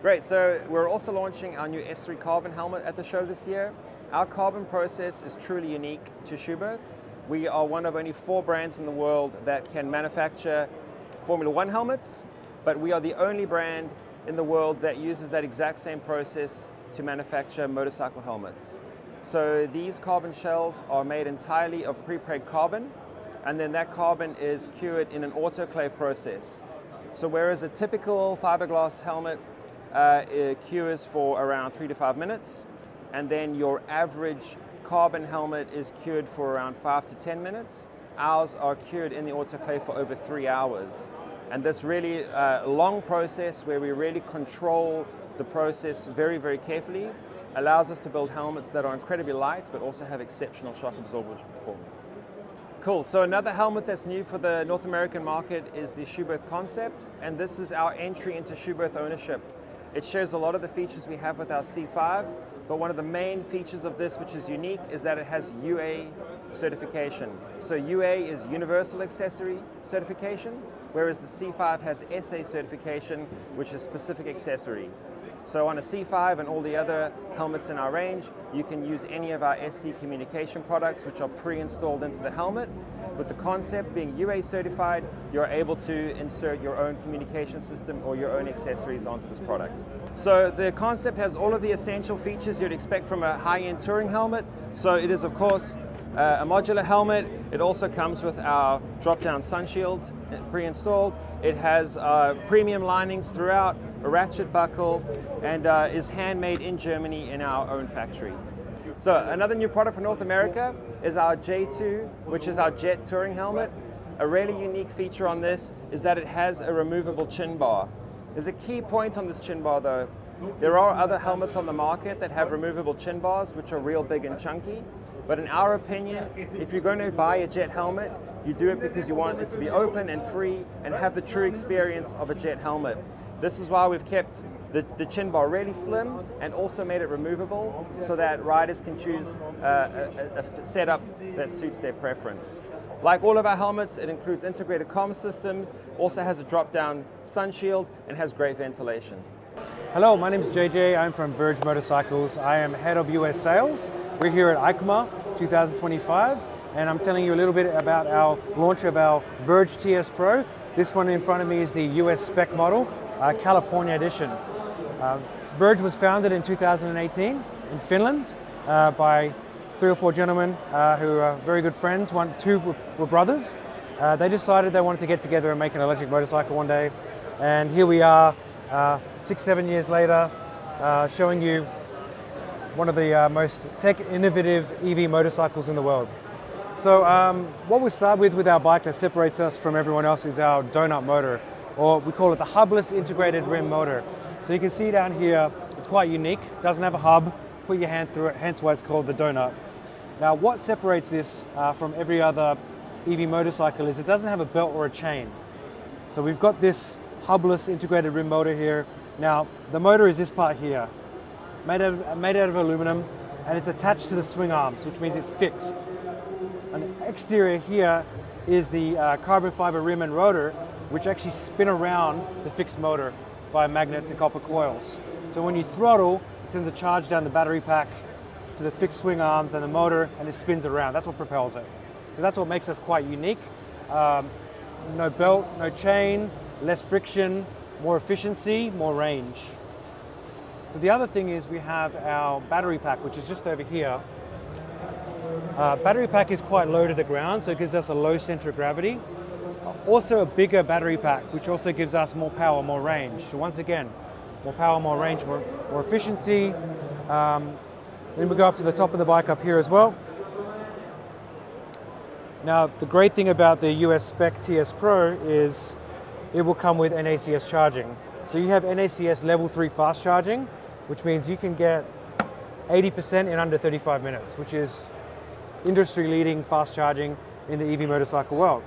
Great, so we're also launching our new S3 carbon helmet at the show this year. Our carbon process is truly unique to Schuberth. We are one of only 4 brands in the world that can manufacture Formula One helmets, but we are the only brand in the world that uses that exact same process to manufacture motorcycle helmets. So these carbon shells are made entirely of pre-preg carbon, and then that carbon is cured in an autoclave process. So whereas a typical fiberglass helmet it cures for around 3 to 5 minutes, and then your average carbon helmet is cured for around 5 to 10 minutes. Ours are cured in the autoclave for over 3 hours. And this really long process, where we really control the process very, very carefully, allows us to build helmets that are incredibly light but also have exceptional shock absorption performance. Cool, so another helmet that's new for the North American market is the Schuberth Concept, and this is our entry into Schuberth ownership. It shares a lot of the features we have with our C5, but one of the main features of this, which is unique, is that it has UA certification. So UA is Universal Accessory Certification, whereas the C5 has SA certification, which is Specific Accessory. So on a C5 and all the other helmets in our range, you can use any of our SC communication products, which are pre-installed into the helmet. With the Concept being UA certified, you're able to insert your own communication system or your own accessories onto this product. So the Concept has all of the essential features you'd expect from a high-end touring helmet. So it is, of course, a modular helmet. It also comes with our drop-down sun shield pre-installed. It has premium linings throughout, a ratchet buckle, and is handmade in Germany in our own factory. So another new product for North America is our J2, which is our jet touring helmet. A really unique feature on this is that it has a removable chin bar. There's a key point on this chin bar though. There are other helmets on the market that have removable chin bars, which are real big and chunky. But in our opinion, if you're going to buy a jet helmet, you do it because you want it to be open and free and have the true experience of a jet helmet. This is why we've kept the chin bar really slim and also made it removable so that riders can choose a setup that suits their preference. Like all of our helmets, it includes integrated comm systems, also has a drop-down sun shield, and has great ventilation. Hello, my name is JJ. I'm from Verge Motorcycles. I am head of US sales. We're here at Eicma 2025, and I'm telling you a little bit about our launch of our Verge TS Pro. This one in front of me is the US spec model, California edition. Verge was founded in 2018 in Finland by 3 or 4 gentlemen who are very good friends. Two were brothers. They decided they wanted to get together and make an electric motorcycle one day, and here we are 6-7 years later, showing you one of the most tech innovative EV motorcycles in the world. So what we start with our bike that separates us from everyone else is our donut motor, or we call it the hubless integrated rim motor. So you can see down here, it's quite unique. It doesn't have a hub, put your hand through it, hence why it's called the donut. Now what separates this from every other EV motorcycle is it doesn't have a belt or a chain. So we've got this hubless integrated rim motor here. Now the motor is this part here, made out of aluminum, and it's attached to the swing arms, which means it's fixed. And the exterior here is the carbon fiber rim and rotor, which actually spin around the fixed motor via magnets and copper coils. So when you throttle, it sends a charge down the battery pack to the fixed swing arms and the motor, and it spins around. That's what propels it. So that's what makes us quite unique. No belt, no chain, less friction, more efficiency, more range. So the other thing is we have our battery pack, which is just over here. Battery pack is quite low to the ground, so it gives us a low center of gravity. Also a bigger battery pack, which also gives us more power, more range. So once again, more power, more range, more efficiency. Then we go up to the top of the bike up here as well. Now, the great thing about the US spec TS Pro is it will come with NACS charging. So you have NACS level 3 fast charging, which means you can get 80% in under 35 minutes, which is industry-leading fast charging in the EV motorcycle world.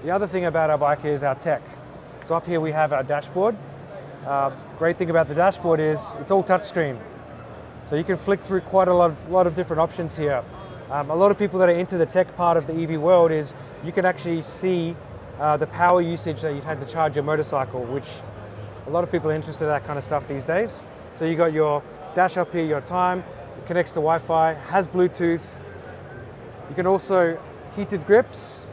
The other thing about our bike is our tech. So up here we have our dashboard. Great thing about the dashboard is it's all touchscreen. So you can flick through quite a lot of different options here. A lot of people that are into the tech part of the EV world is you can actually see the power usage that you've had to charge your motorcycle, which a lot of people are interested in that kind of stuff these days. So you got your dash up here, your time, it connects to Wi-Fi, has Bluetooth. You can also heated grips.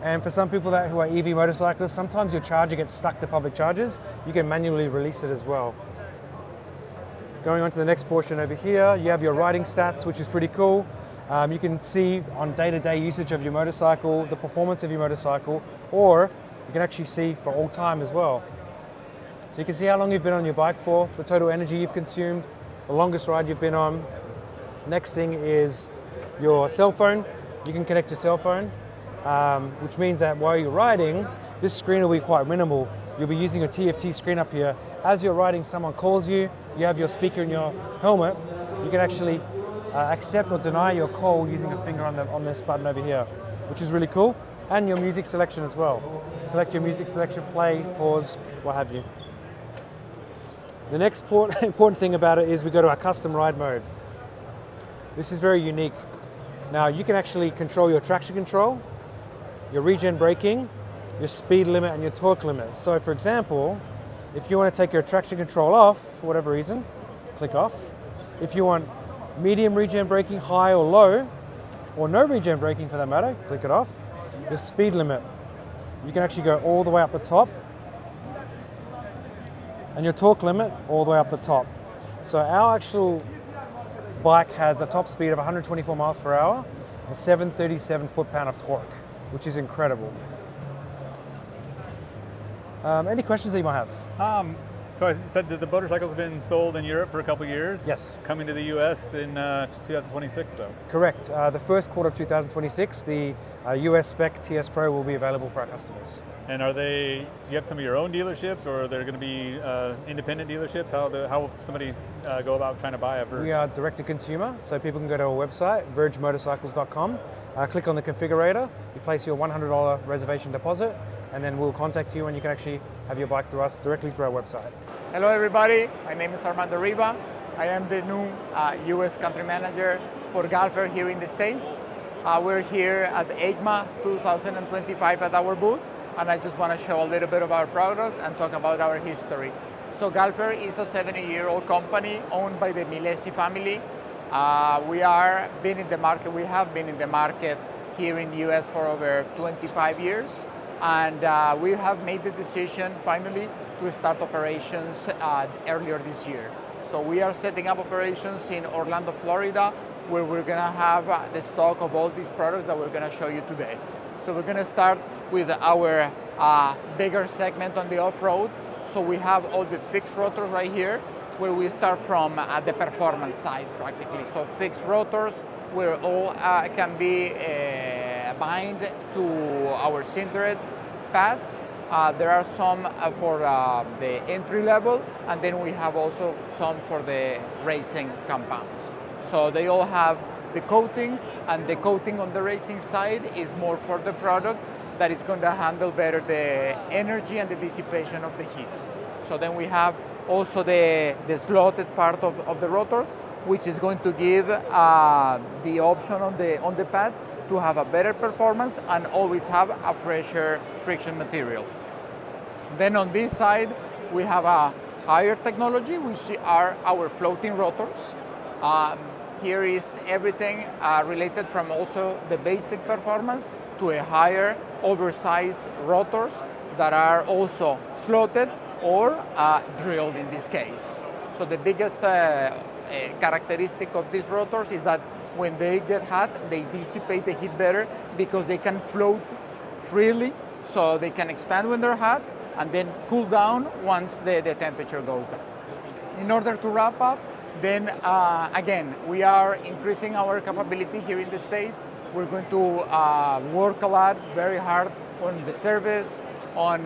And for some people who are EV motorcyclists, sometimes your charger gets stuck to public chargers. You can manually release it as well. Going on to the next portion over here, you have your riding stats, which is pretty cool. You can see on day-to-day usage of your motorcycle, the performance of your motorcycle, or you can actually see for all time as well. So you can see how long you've been on your bike for, the total energy you've consumed, the longest ride you've been on. Next thing is your cell phone. You can connect your cell phone, which means that while you're riding, this screen will be quite minimal. You'll be using your TFT screen up here. As you're riding, someone calls you, you have your speaker in your helmet, you can actually accept or deny your call using a finger on this button over here, which is really cool. And your music selection as well. Select your music selection, play, pause, what have you. The next important thing about it is we go to our custom ride mode. This is very unique. Now you can actually control your traction control, your regen braking, your speed limit and your torque limit. So for example, if you want to take your traction control off, for whatever reason, click off. If you want medium regen braking, high or low, or no regen braking for that matter, click it off. Your speed limit, you can actually go all the way up the top, and your torque limit all the way up the top. So our actual bike has a top speed of 124 miles per hour and 737 foot-pound of torque, which is incredible. Any questions that you might have? So I said that the motorcycle's been sold in Europe for a couple of years. Yes. Coming to the US in 2026 though. Correct. The first quarter of 2026, the US spec TS Pro will be available for our customers. And do you have some of your own dealerships, or are there going to be independent dealerships? How will somebody go about trying to buy a Verge? We are direct to consumer, so people can go to our website, vergemotorcycles.com, click on the configurator, you place your $100 reservation deposit, and then we'll contact you and you can actually have your bike through us directly through our website. Hello everybody, my name is Armando Riva. I am the new US country manager for Galfer here in the States. We're here at Eicma 2025 at our booth, and I just want to show a little bit of our product and talk about our history. So Galfer is a 70-year-old company owned by the Milesi family. We have been in the market here in the US for over 25 years. And we have made the decision finally to start operations earlier this year. So we are setting up operations in Orlando, Florida, where we're gonna have the stock of all these products that we're gonna show you today. So we're gonna start with our bigger segment on the off-road. So we have all the fixed rotors right here, where we start from the performance side practically. So fixed rotors, where all can be bind to our sintered pads. There are some for the entry level, and then we have also some for the racing compounds. So they all have the coating, and the coating on the racing side is more for the product that is going to handle better the energy and the dissipation of the heat. So then we have also the slotted part of the rotors, which is going to give the option on the pad to have a better performance and always have a fresher friction material. Then on this side, we have a higher technology, which are our floating rotors. Here is everything related from also the basic performance to a higher oversized rotors that are also slotted or drilled in this case. So the biggest characteristic of these rotors is that when they get hot, they dissipate the heat better because they can float freely, so they can expand when they're hot and then cool down once the temperature goes down. In order to wrap up, then again, we are increasing our capability here in the States. We're going to work a lot, very hard on the service, on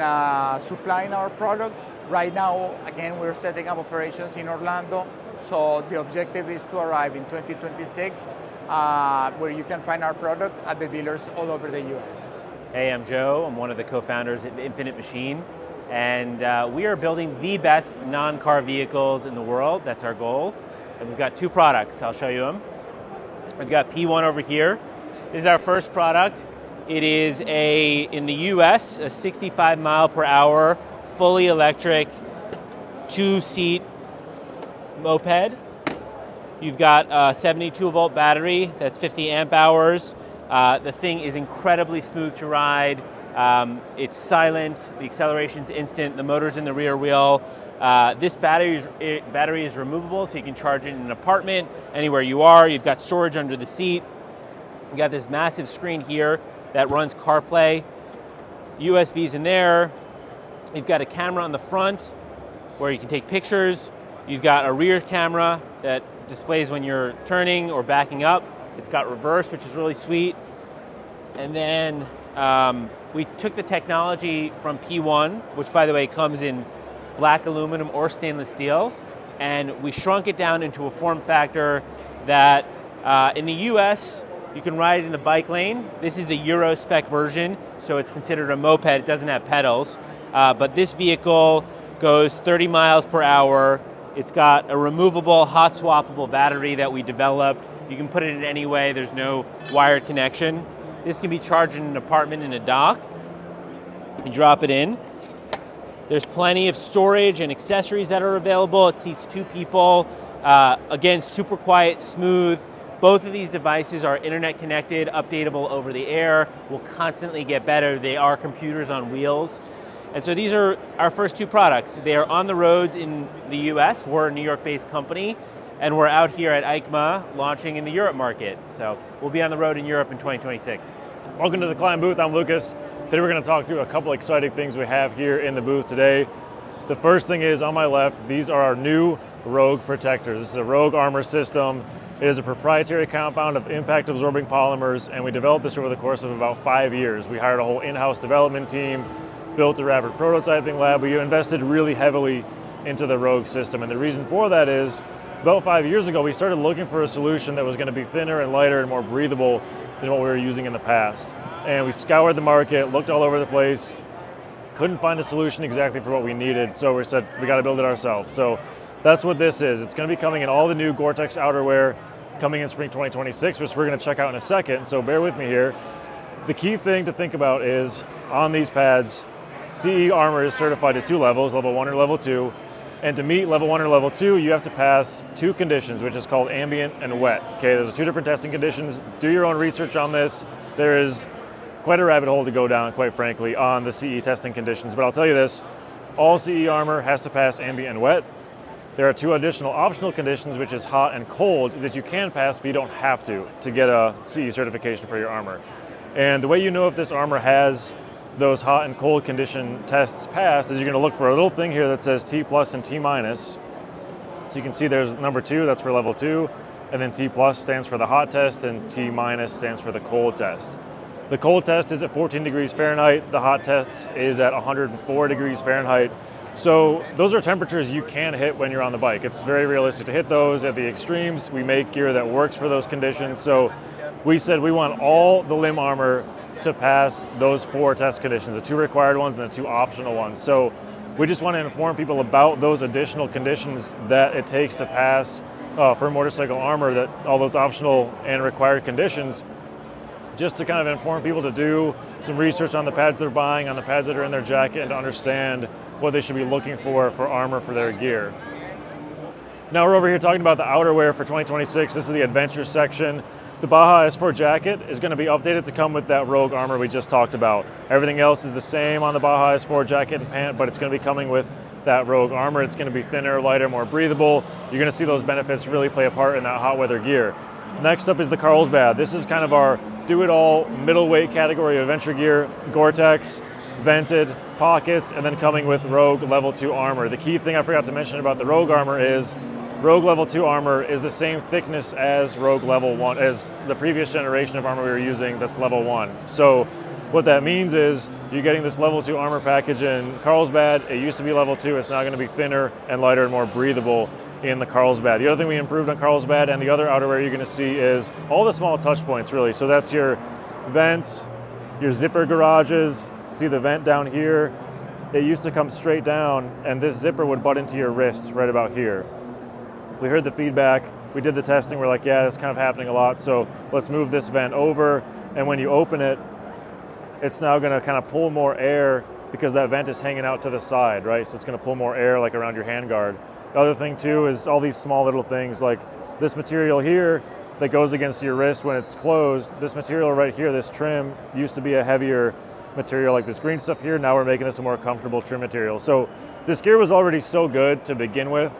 supplying our product. Right now, again, we're setting up operations in Orlando, So the objective is to arrive in 2026, where you can find our product at the dealers all over the US. Hey, I'm Joe. I'm one of the co-founders at Infinite Machine, and we are building the best non-car vehicles in the world. That's our goal. And we've got two products. I'll show you them. We've got P1 over here. This is our first product. It is in the US, a 65 mile per hour, fully electric, 2-seat moped. You've got a 72 volt battery, that's 50 amp hours. The thing is incredibly smooth to ride. It's silent, the acceleration's instant, the motor's in the rear wheel. This battery is removable, so you can charge it in an apartment, anywhere you are. You've got storage under the seat. You got this massive screen here that runs CarPlay. USB's in there. You've got a camera on the front where you can take pictures. You've got a rear camera that displays when you're turning or backing up. It's got reverse, which is really sweet. And then we took the technology from P1, which by the way comes in black aluminum or stainless steel, and we shrunk it down into a form factor that in the US, you can ride it in the bike lane. This is the Euro spec version, so it's considered a moped. It doesn't have pedals, but this vehicle goes 30 miles per hour. It's got a removable, hot swappable battery that we developed. You can put it in any way. There's no wired connection. This can be charged in an apartment in a dock. You drop it in. There's plenty of storage and accessories that are available. It seats 2 people. Again, super quiet, smooth. Both of these devices are internet connected, updatable over the air, will constantly get better. They are computers on wheels. And so these are our first 2 products. They are on the roads in the US. We're a New York-based company, and we're out here at Eicma launching in the Europe market. So we'll be on the road in Europe in 2026. Welcome to the Klim booth. I'm Lucas. Today we're going to talk through a couple exciting things we have here in the booth today. The first thing is on my left, these are our new Rogue protectors. This is a Rogue armor system. It is a proprietary compound of impact absorbing polymers, and we developed this over the course of about 5 years. We hired a whole in-house development team, built a rapid prototyping lab. We invested really heavily into the Rogue system, and the reason for that is about 5 years ago we started looking for a solution that was going to be thinner and lighter and more breathable than what we were using in the past. And we scoured the market, looked all over the place, couldn't find a solution exactly for what we needed, so we said we got to build it ourselves. So that's what this is. It's going to be coming in all the new Gore-Tex outerwear coming in spring 2026, which we're going to check out in a second, so bear with me here. The key thing to think about is on these pads, CE armor is certified to 2 levels, level 1 or level 2, and to meet level 1 or level 2, you have to pass 2 conditions, which is called ambient and wet. Okay, there's 2 different testing conditions. Do your own research on this. There is quite a rabbit hole to go down, quite frankly, on the CE testing conditions, but I'll tell you this, all CE armor has to pass ambient and wet. There are 2 additional optional conditions, which is hot and cold, that you can pass, but you don't have to get a CE certification for your armor. And the way you know if this armor has those hot and cold condition tests passed is you're going to look for a little thing here that says T plus and T minus. So you can see there's number 2, that's for level 2, and then T plus stands for the hot test, and T minus stands for the cold test. The cold test is at 14 degrees Fahrenheit, the hot test is at 104 degrees Fahrenheit. So those are temperatures you can hit when you're on the bike. It's very realistic to hit those at the extremes. We make gear that works for those conditions. So we said we want all the limb armor to pass those 4 test conditions, the 2 required ones and the 2 optional ones. So we just want to inform people about those additional conditions that it takes to pass for motorcycle armor, that all those optional and required conditions, just to kind of inform people to do some research on the pads they're buying, on the pads that are in their jacket, and to understand what they should be looking for armor for their gear. Now we're over here talking about the outerwear for 2026. This is the adventure section. The Baja S4 jacket is going to be updated to come with that Rogue armor we just talked about. Everything else is the same on the Baja S4 jacket and pant, but it's going to be coming with that Rogue armor. It's going to be thinner, lighter, more breathable. You're going to see those benefits really play a part in that hot weather gear. Next up is the Carlsbad. This is kind of our do-it-all middleweight category of adventure gear. Gore-Tex, vented, pockets, and then coming with Rogue level 2 armor. The key thing I forgot to mention about the Rogue armor is Rogue level 2 armor is the same thickness as Rogue level 1, as the previous generation of armor we were using that's level 1. So what that means is you're getting this level 2 armor package in Carlsbad. It used to be level 2, it's now going to be thinner and lighter and more breathable in the Carlsbad. The other thing we improved on Carlsbad and the other outerwear you're going to see is all the small touch points, really. So that's your vents, your zipper garages. See the vent down here? It used to come straight down, and this zipper would butt into your wrist right about here. We heard the feedback, we did the testing, we're like, yeah, it's kind of happening a lot, so let's move this vent over, and when you open it, it's now going to kind of pull more air because that vent is hanging out to the side, right? So it's going to pull more air like around your handguard. The other thing too is all these small little things like this material here that goes against your wrist when it's closed. This material right here, this trim, used to be a heavier material like this green stuff here. Now we're making this a more comfortable trim material. So this gear was already so good to begin with.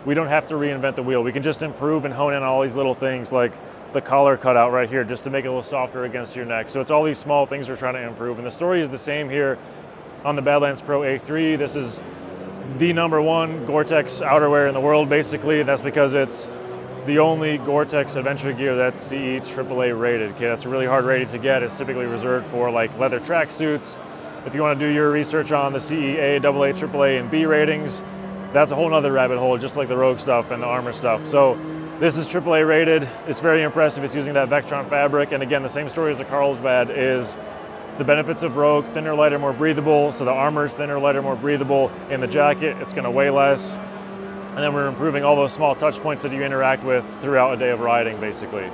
We don't have to reinvent the wheel. We can just improve and hone in on all these little things like the collar cutout right here just to make it a little softer against your neck. So it's all these small things we're trying to improve. And the story is the same here on the Badlands Pro A3. This is the #1 Gore-Tex outerwear in the world, basically. And that's because it's the only Gore-Tex adventure gear that's CE AAA rated. Okay, that's a really hard rating to get. It's typically reserved for like leather tracksuits. If you want to do your research on the CE A, AA, AAA, and B ratings, that's a whole nother rabbit hole, just like the Rogue stuff and the Armor stuff. So this is AAA rated. It's very impressive. It's using that Vectron fabric. And again, the same story as the Carlsbad is the benefits of Rogue: thinner, lighter, more breathable. So the Armor's thinner, lighter, more breathable. In the jacket, it's going to weigh less. And then we're improving all those small touch points that you interact with throughout a day of riding, basically.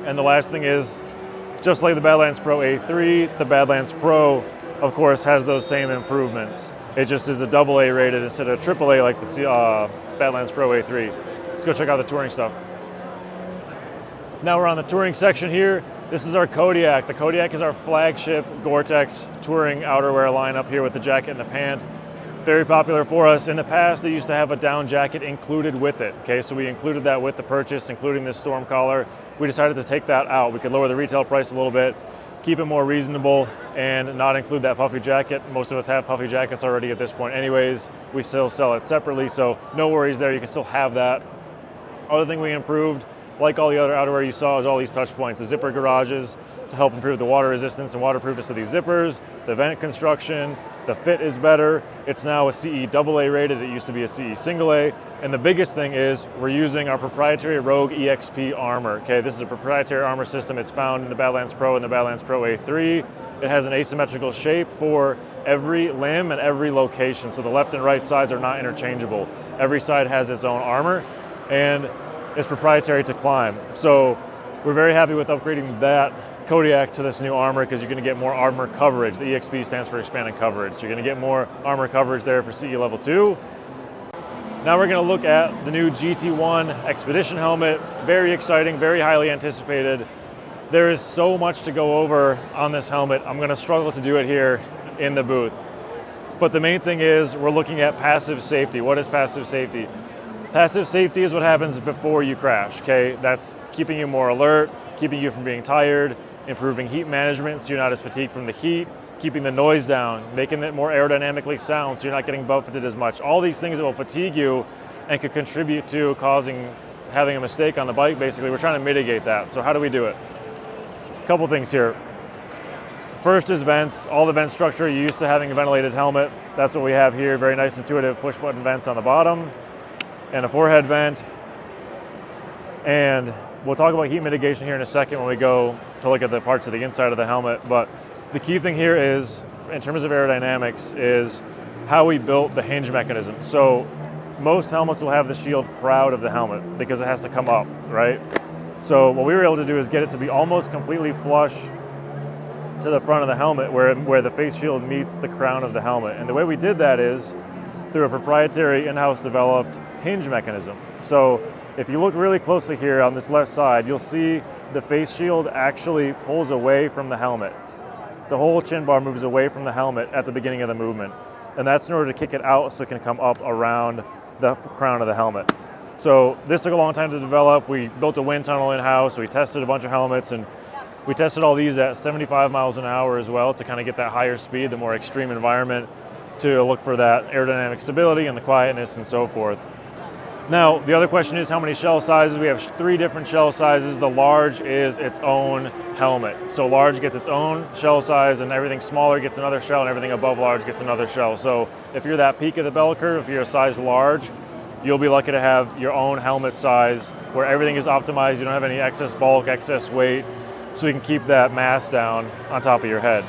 And the last thing is, just like the Badlands Pro A3, the Badlands Pro, of course, has those same improvements. It just is a AA rated instead of AAA like the Badlands Pro A3. Let's go check out the touring stuff. Now we're on the touring section here. This is our Kodiak. The Kodiak is our flagship Gore-Tex touring outerwear lineup here with the jacket and the pant. Very popular for us. In the past, they used to have a down jacket included with it. Okay, so we included that with the purchase, including this storm collar. We decided to take that out. We could lower the retail price a little bit, keep it more reasonable, and not include that puffy jacket. Most of us have puffy jackets already at this point anyways. We still sell it separately, so no worries there. You can still have that. Other thing we improved, like all the other outerwear you saw, is all these touch points. The zipper garages to help improve the water resistance and waterproofness of these zippers. The vent construction, the fit is better. It's now a CE AA rated. It used to be a CE single A. And the biggest thing is we're using our proprietary Rogue EXP armor. Okay, this is a proprietary armor system. It's found in the Badlands Pro and the Badlands Pro A3. It has an asymmetrical shape for every limb and every location. So the left and right sides are not interchangeable. Every side has its own armor, and it's proprietary to Klim. So we're very happy with upgrading that Kodiak to this new armor because you're going to get more armor coverage. The EXP stands for expanded coverage. So you're going to get more armor coverage there for CE Level 2. Now we're going to look at the new GT1 Expedition helmet. Very exciting, very highly anticipated. There is so much to go over on this helmet. I'm going to struggle to do it here in the booth. But the main thing is we're looking at passive safety. What is passive safety? Passive safety is what happens before you crash, okay? That's keeping you more alert, keeping you from being tired, improving heat management so you're not as fatigued from the heat, keeping the noise down, making it more aerodynamically sound so you're not getting buffeted as much. All these things that will fatigue you and could contribute to having a mistake on the bike, basically. We're trying to mitigate that. So how do we do it? A couple things here. First is vents. All the vent structure, you're used to having a ventilated helmet. That's what we have here. Very nice, intuitive push button vents on the bottom and a forehead vent. And we'll talk about heat mitigation here in a second when we go to look at the parts of the inside of the helmet. But the key thing here is, in terms of aerodynamics, is how we built the hinge mechanism. So most helmets will have the shield proud of the helmet because it has to come up, right? So what we were able to do is get it to be almost completely flush to the front of the helmet where the face shield meets the crown of the helmet. And the way we did that is through a proprietary in-house developed hinge mechanism. So if you look really closely here on this left side, you'll see the face shield actually pulls away from the helmet. The whole chin bar moves away from the helmet at the beginning of the movement. And that's in order to kick it out so it can come up around the crown of the helmet. So this took a long time to develop. We built a wind tunnel in-house. We tested a bunch of helmets, and we tested all these at 75 miles an hour as well to kind of get that higher speed, the more extreme environment, to look for that aerodynamic stability and the quietness and so forth. Now, the other question is how many shell sizes? We have 3 different shell sizes. The large is its own helmet. So large gets its own shell size, and everything smaller gets another shell, and everything above large gets another shell. So if you're that peak of the bell curve, if you're a size large, you'll be lucky to have your own helmet size where everything is optimized. You don't have any excess bulk, excess weight, so you can keep that mass down on top of your head.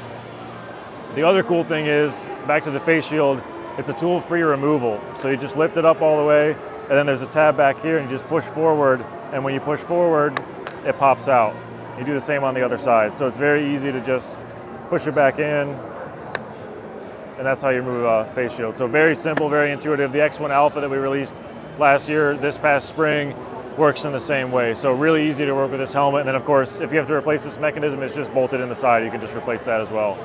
The other cool thing is, back to the face shield, it's a tool-free removal. So you just lift it up all the way, and then there's a tab back here, and you just push forward, and when you push forward, it pops out. You do the same on the other side. So it's very easy to just push it back in, and that's how you remove a face shield. So very simple, very intuitive. The X1 Alpha that we released last year, this past spring, works in the same way. So really easy to work with this helmet. And then of course, if you have to replace this mechanism, it's just bolted in the side. You can just replace that as well.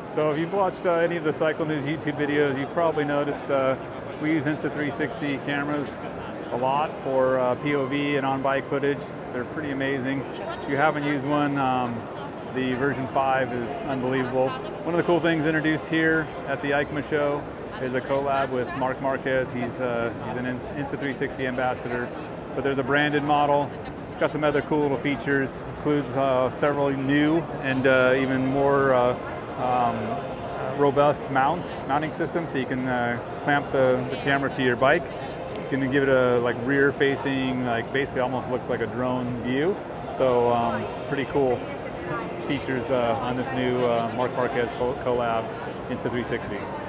So if you've watched any of the Cycle News YouTube videos, you've probably noticed we use Insta360 cameras a lot for POV and on-bike footage. They're pretty amazing. If you haven't used one, the version 5 is unbelievable. One of the cool things introduced here at the Eicma show is a collab with Mark Marquez. He's an Insta360 ambassador, but there's a branded model. It's got some other cool little features, includes several new and even more robust mounting system, so you can clamp the camera to your bike. You can give it a rear facing, basically almost looks like a drone view. So pretty cool features on this new Mark Marquez collab Insta360.